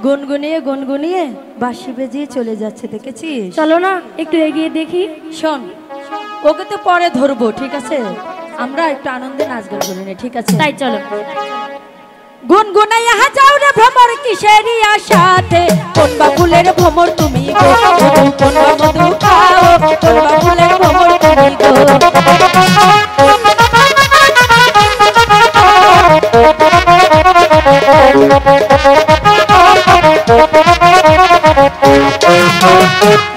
গুনগুনিয়ে গুনগুনিয়ে বাঁশি বেজিয়ে চলে যাচ্ছে, দেখেছিস? চলো না একটু এগিয়ে দেখি। শোন, ওকে তো পরে ধরবো, ঠিক আছে? আমরা একটু আনন্দে নাচ গান করে নিই, ঠিক আছে? তাই চলো। গুনগুনাইয়া যাও রে ভ্রমর কিসেরই আশাতে, কোন বা ফুলের ভ্রমর তুমি গো, কোন বা মধু খাও, কোন বা ফুলের ভ্রমর তুমি গো।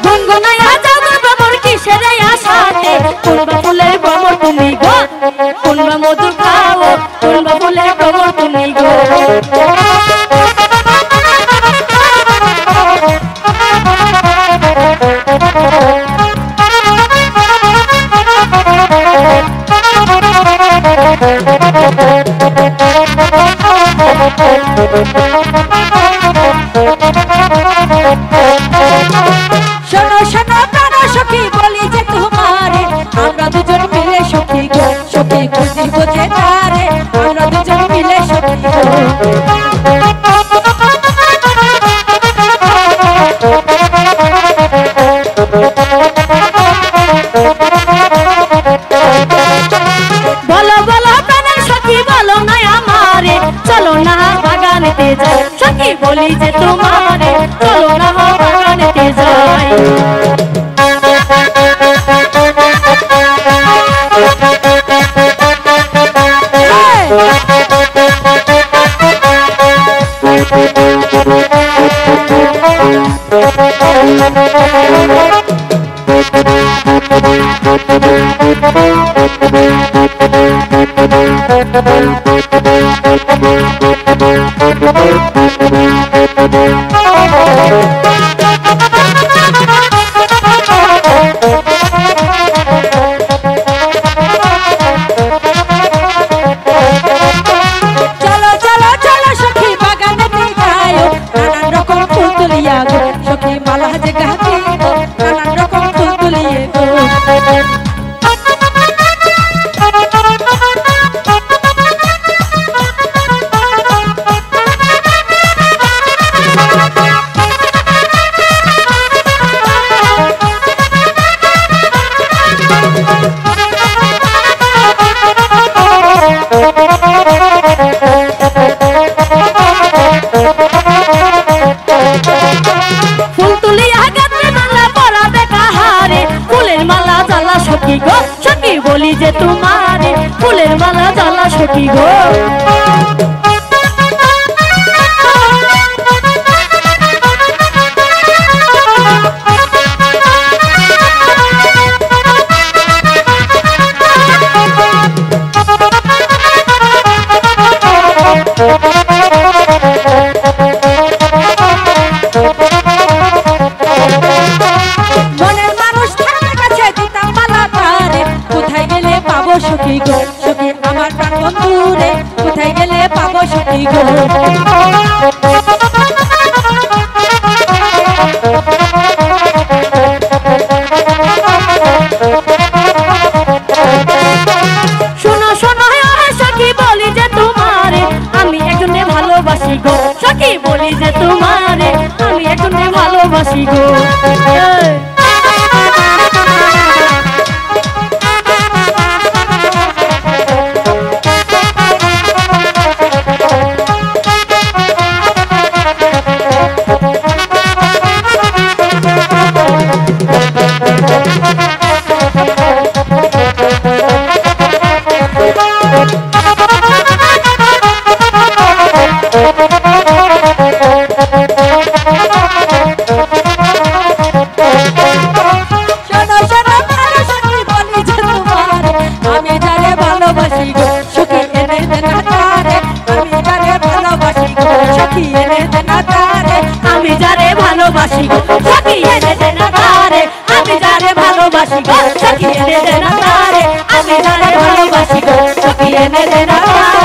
গুনগুনাইয়া যাও রে ভ্রমর কিসেরই আশাতে, কোন বা ফুলের ভ্রমর তুমি গো, কোন বা মধু খাও, কোন বা ফুলের ভ্রমর তুমি গো। শোনো শোনো প্রাণ সখী বলি যে তোমারে, আমরা দুজন মিলে সখী গো, সখী খুঁজি বোঝে তারে, আমরা দুজন মিলে সখী গো। বলো বলো প্রাণের সখী বলো না আমারে, চলো না বাগানেতে যাই, সখী বলি যে তোমারে, চলো না বাগানেতে যাই। সখী বলি যে তোমারে, ফুলের মালা জ্বালা সখী গো। সখী গো, সখী আমার প্রাণ বন্ধু রে, কোথায় গেলে পাবো সখী গো। শোনো শোনো সখী বলি যে তোমারে, আমি একজনে ভালোবাসি গো, সখী বলি যে তোমারে, আমি একজনে ভালোবাসি গো। আমি যারে ভালোবাসি গো, সখী এনে দেনা তারে, আমি এনে দে না তারে, আমি যারে ভালোবাসি গো সখী এনে দে না তারে।